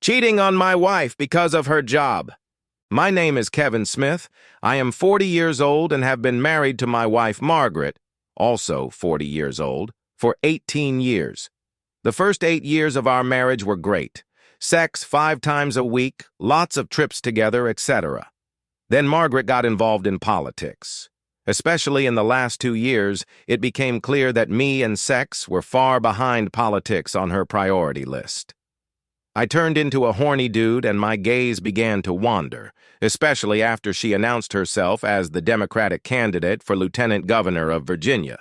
Cheating on my wife because of her job. My name is Kevin Smith. I am 40 years old and have been married to my wife Margaret, also 40 years old, for 18 years. The first 8 years of our marriage were great. Sex 5 times a week, lots of trips together, etc. Then Margaret got involved in politics. Especially in the last 2 years, it became clear that me and sex were far behind politics on her priority list. I turned into a horny dude and my gaze began to wander, especially after she announced herself as the Democratic candidate for Lieutenant Governor of Virginia.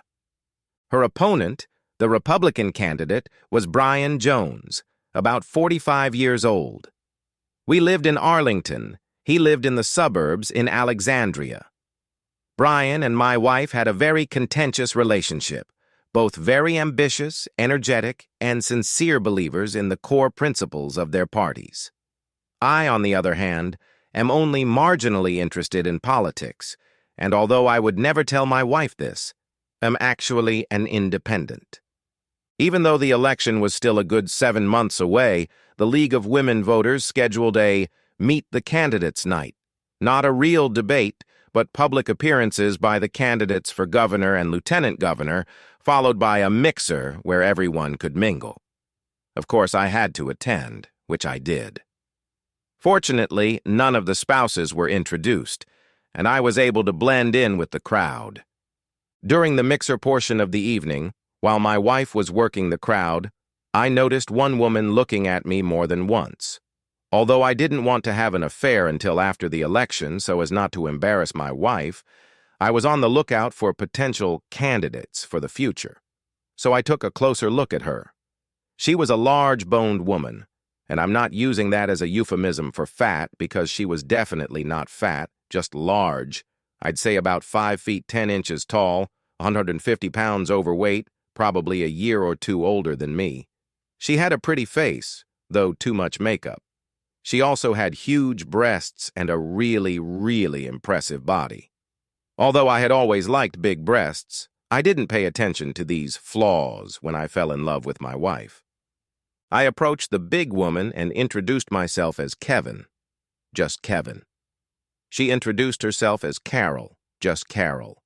Her opponent, the Republican candidate, was Brian Jones, about 45 years old. We lived in Arlington. He lived in the suburbs in Alexandria. Brian and my wife had a very contentious relationship, both very ambitious, energetic, and sincere believers in the core principles of their parties. I, on the other hand, am only marginally interested in politics, and although I would never tell my wife this, am actually an independent. Even though the election was still a good 7 months away, the League of Women Voters scheduled a Meet the Candidates night, not a real debate, but public appearances by the candidates for governor and lieutenant governor, followed by a mixer where everyone could mingle. Of course, I had to attend, which I did. Fortunately, none of the spouses were introduced, and I was able to blend in with the crowd. During the mixer portion of the evening, while my wife was working the crowd, I noticed one woman looking at me more than once. Although I didn't want to have an affair until after the election so as not to embarrass my wife, I was on the lookout for potential candidates for the future. So I took a closer look at her. She was a large-boned woman, and I'm not using that as a euphemism for fat because she was definitely not fat, just large. I'd say about 5 feet 10 inches tall, 150 pounds overweight, probably a year or two older than me. She had a pretty face, though too much makeup. She also had huge breasts and a really, really impressive body. Although I had always liked big breasts, I didn't pay attention to these flaws when I fell in love with my wife. I approached the big woman and introduced myself as Kevin, just Kevin. She introduced herself as Carol, just Carol.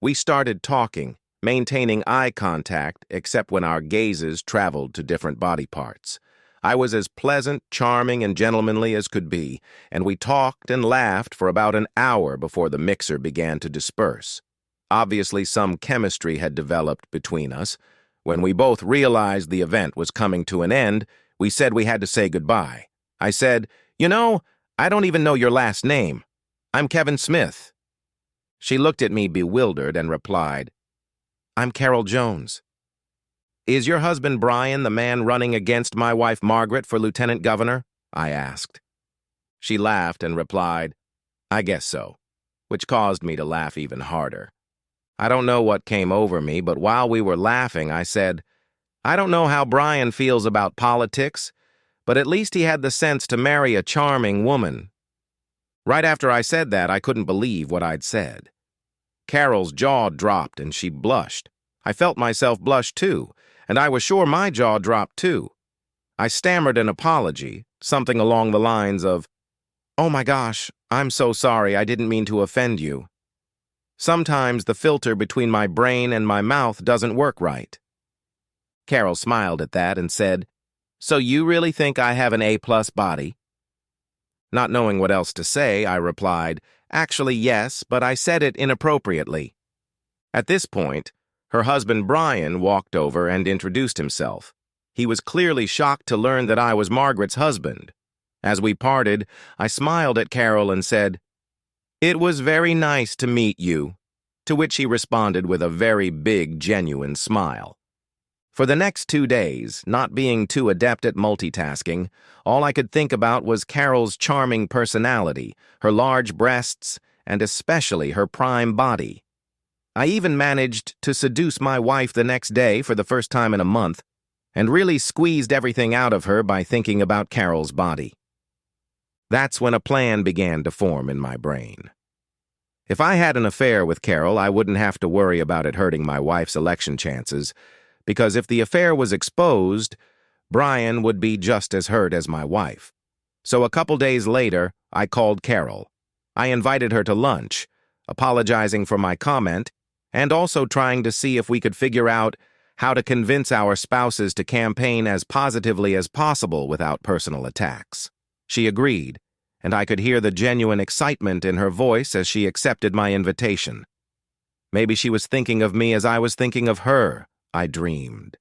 We started talking, maintaining eye contact except when our gazes traveled to different body parts. I was as pleasant, charming, and gentlemanly as could be, and we talked and laughed for about an hour before the mixer began to disperse. Obviously, some chemistry had developed between us. When we both realized the event was coming to an end, we said we had to say goodbye. I said, "You know, I don't even know your last name. I'm Kevin Smith." She looked at me bewildered and replied, "I'm Carol Jones." "Is your husband Brian the man running against my wife Margaret for lieutenant governor?" I asked. She laughed and replied, "I guess so," which caused me to laugh even harder. I don't know what came over me, but while we were laughing, I said, "I don't know how Brian feels about politics, but at least he had the sense to marry a charming woman." Right after I said that, I couldn't believe what I'd said. Carol's jaw dropped and she blushed. I felt myself blush too, and I was sure my jaw dropped too. I stammered an apology, something along the lines of, "Oh my gosh, I'm so sorry, I didn't mean to offend you." Sometimes the filter between my brain and my mouth doesn't work right. Carol smiled at that and said, "So you really think I have an A-plus body?" Not knowing what else to say, I replied, "Actually, yes, but I said it inappropriately." At this point, her husband Brian walked over and introduced himself. He was clearly shocked to learn that I was Margaret's husband. As we parted, I smiled at Carol and said, "It was very nice to meet you," to which he responded with a very big, genuine smile. For the next 2 days, not being too adept at multitasking, all I could think about was Carol's charming personality, her large breasts, and especially her prime body. I even managed to seduce my wife the next day for the first time in a month, and really squeezed everything out of her by thinking about Carol's body. That's when a plan began to form in my brain. If I had an affair with Carol, I wouldn't have to worry about it hurting my wife's election chances, because if the affair was exposed, Brian would be just as hurt as my wife. So a couple days later, I called Carol. I invited her to lunch, apologizing for my comment, and also trying to see if we could figure out how to convince our spouses to campaign as positively as possible without personal attacks. She agreed, and I could hear the genuine excitement in her voice as she accepted my invitation. Maybe she was thinking of me as I was thinking of her, I dreamed.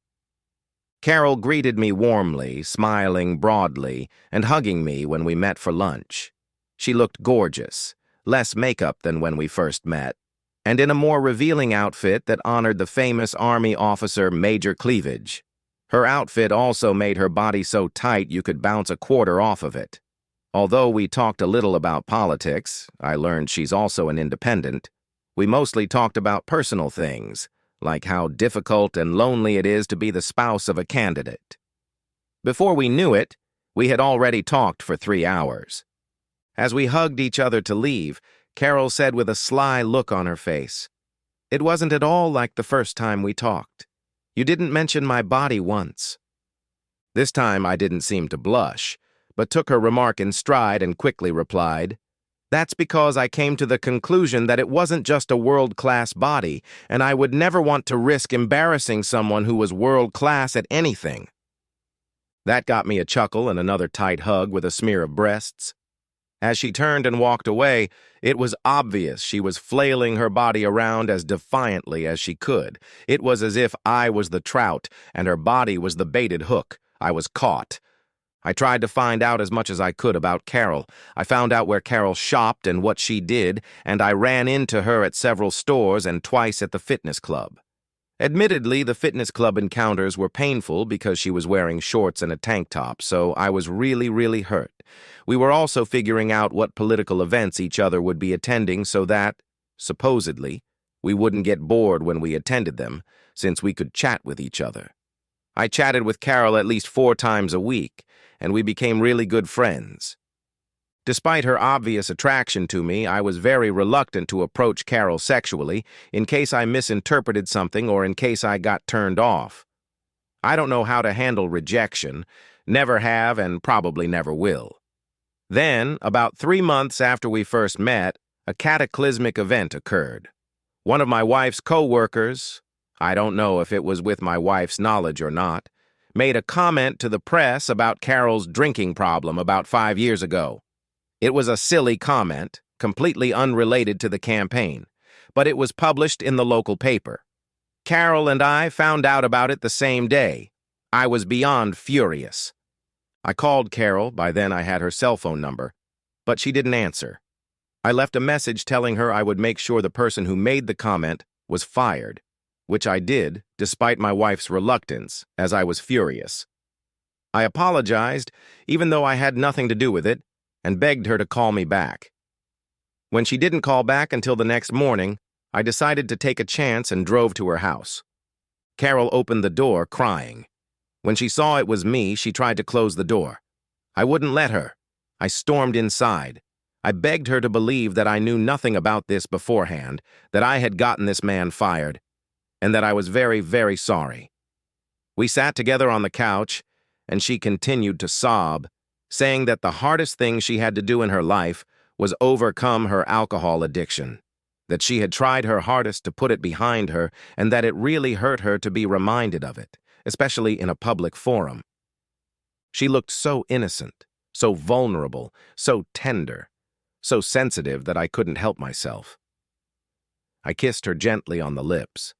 Carol greeted me warmly, smiling broadly, and hugging me when we met for lunch. She looked gorgeous, less makeup than when we first met, and in a more revealing outfit that honored the famous Army officer Major Cleavage. Her outfit also made her body so tight you could bounce a quarter off of it. Although we talked a little about politics, I learned she's also an independent, we mostly talked about personal things, like how difficult and lonely it is to be the spouse of a candidate. Before we knew it, we had already talked for 3 hours. As we hugged each other to leave, Carol said with a sly look on her face, "It wasn't at all like the first time we talked. You didn't mention my body once." This time I didn't seem to blush, but took her remark in stride and quickly replied, "That's because I came to the conclusion that it wasn't just a world-class body, and I would never want to risk embarrassing someone who was world-class at anything." That got me a chuckle and another tight hug with a smear of breasts. As she turned and walked away, it was obvious she was flailing her body around as defiantly as she could. It was as if I was the trout and her body was the baited hook. I was caught. I tried to find out as much as I could about Carol. I found out where Carol shopped and what she did, and I ran into her at several stores and twice at the fitness club. Admittedly, the fitness club encounters were painful because she was wearing shorts and a tank top, so I was really hurt. We were also figuring out what political events each other would be attending so that, supposedly, we wouldn't get bored when we attended them, since we could chat with each other. I chatted with Carol at least 4 times a week, and we became really good friends. Despite her obvious attraction to me, I was very reluctant to approach Carol sexually in case I misinterpreted something or in case I got turned off. I don't know how to handle rejection, never have and probably never will. Then, about 3 months after we first met, a cataclysmic event occurred. One of my wife's co-workers, I don't know if it was with my wife's knowledge or not, made a comment to the press about Carol's drinking problem about 5 years ago. It was a silly comment, completely unrelated to the campaign, but it was published in the local paper. Carol and I found out about it the same day. I was beyond furious. I called Carol, by then I had her cell phone number, but she didn't answer. I left a message telling her I would make sure the person who made the comment was fired, which I did, despite my wife's reluctance, as I was furious. I apologized, even though I had nothing to do with it, and begged her to call me back. When she didn't call back until the next morning, I decided to take a chance and drove to her house. Carol opened the door, crying. When she saw it was me, she tried to close the door. I wouldn't let her. I stormed inside. I begged her to believe that I knew nothing about this beforehand, that I had gotten this man fired, and that I was very sorry. We sat together on the couch, and she continued to sob, saying that the hardest thing she had to do in her life was overcome her alcohol addiction, that she had tried her hardest to put it behind her, and that it really hurt her to be reminded of it, especially in a public forum. She looked so innocent, so vulnerable, so tender, so sensitive that I couldn't help myself. I kissed her gently on the lips.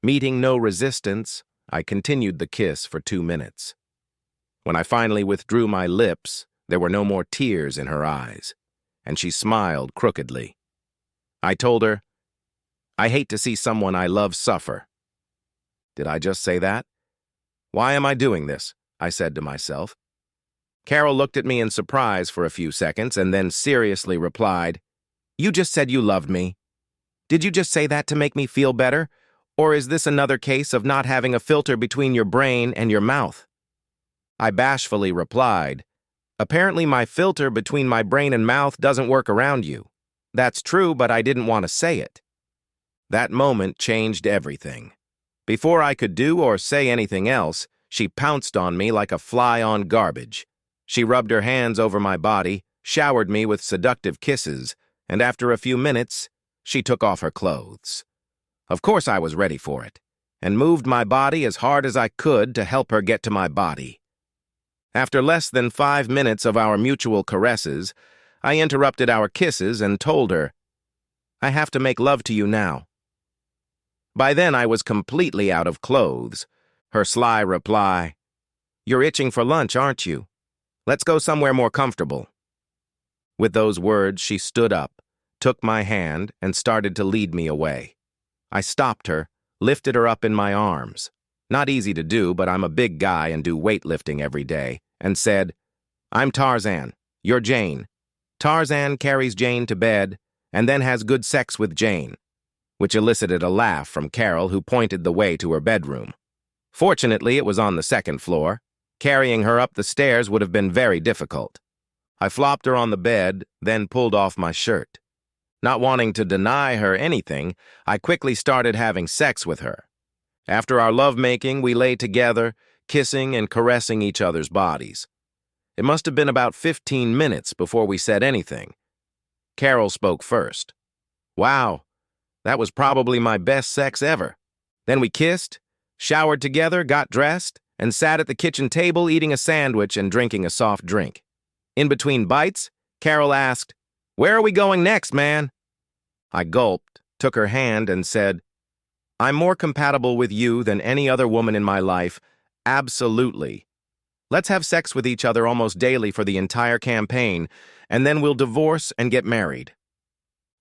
Meeting no resistance, I continued the kiss for 2 minutes. When I finally withdrew my lips, there were no more tears in her eyes, and she smiled crookedly. I told her, "I hate to see someone I love suffer." Did I just say that? Why am I doing this? I said to myself. Carol looked at me in surprise for a few seconds and then seriously replied, "You just said you loved me. Did you just say that to make me feel better? Or is this another case of not having a filter between your brain and your mouth?" I bashfully replied, "Apparently my filter between my brain and mouth doesn't work around you. That's true, but I didn't want to say it." That moment changed everything. Before I could do or say anything else, she pounced on me like a fly on garbage. She rubbed her hands over my body, showered me with seductive kisses, and after a few minutes, she took off her clothes. Of course I was ready for it, and moved my body as hard as I could to help her get to my body. After less than 5 minutes of our mutual caresses, I interrupted our kisses and told her, "I have to make love to you now." By then I was completely out of clothes. Her sly reply, "You're itching for lunch, aren't you? Let's go somewhere more comfortable." With those words, she stood up, took my hand, and started to lead me away. I stopped her, lifted her up in my arms. Not easy to do, but I'm a big guy and do weightlifting every day, and said, "I'm Tarzan, you're Jane." Tarzan carries Jane to bed and then has good sex with Jane, which elicited a laugh from Carol, who pointed the way to her bedroom. Fortunately, it was on the second floor. Carrying her up the stairs would have been very difficult. I flopped her on the bed, then pulled off my shirt. Not wanting to deny her anything, I quickly started having sex with her. After our lovemaking, we lay together, kissing and caressing each other's bodies. It must have been about 15 minutes before we said anything. Carol spoke first. "Wow, that was probably my best sex ever." Then we kissed, showered together, got dressed, and sat at the kitchen table eating a sandwich and drinking a soft drink. In between bites, Carol asked, "Where are we going next, man?" I gulped, took her hand, and said, "I'm more compatible with you than any other woman in my life. Absolutely. Let's have sex with each other almost daily for the entire campaign, and then we'll divorce and get married."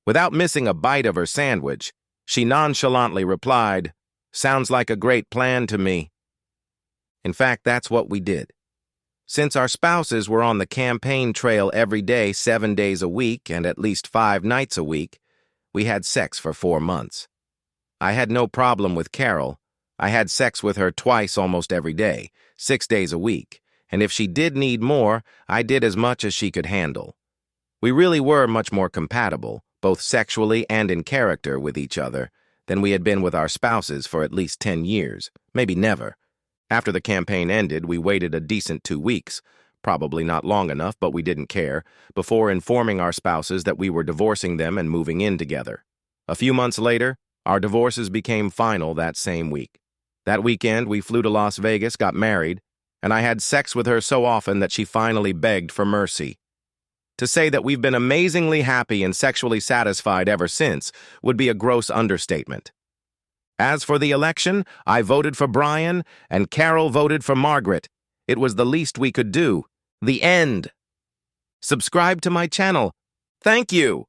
Without missing a bite of her sandwich, she nonchalantly replied, "Sounds like a great plan to me." In fact, that's what we did. Since our spouses were on the campaign trail every day, 7 days a week, and at least 5 nights a week, we had sex for 4 months. I had no problem with Carol. I had sex with her twice almost every day, 6 days a week, and if she did need more, I did as much as she could handle. We really were much more compatible, both sexually and in character, with each other than we had been with our spouses for at least 10 years, maybe never. After the campaign ended, we waited a decent 2 weeks, probably not long enough, but we didn't care, before informing our spouses that we were divorcing them and moving in together. A few months later, our divorces became final that same week. That weekend, we flew to Las Vegas, got married, and I had sex with her so often that she finally begged for mercy. To say that we've been amazingly happy and sexually satisfied ever since would be a gross understatement. As for the election, I voted for Brian, and Carol voted for Margaret. It was the least we could do. The end. Subscribe to my channel. Thank you.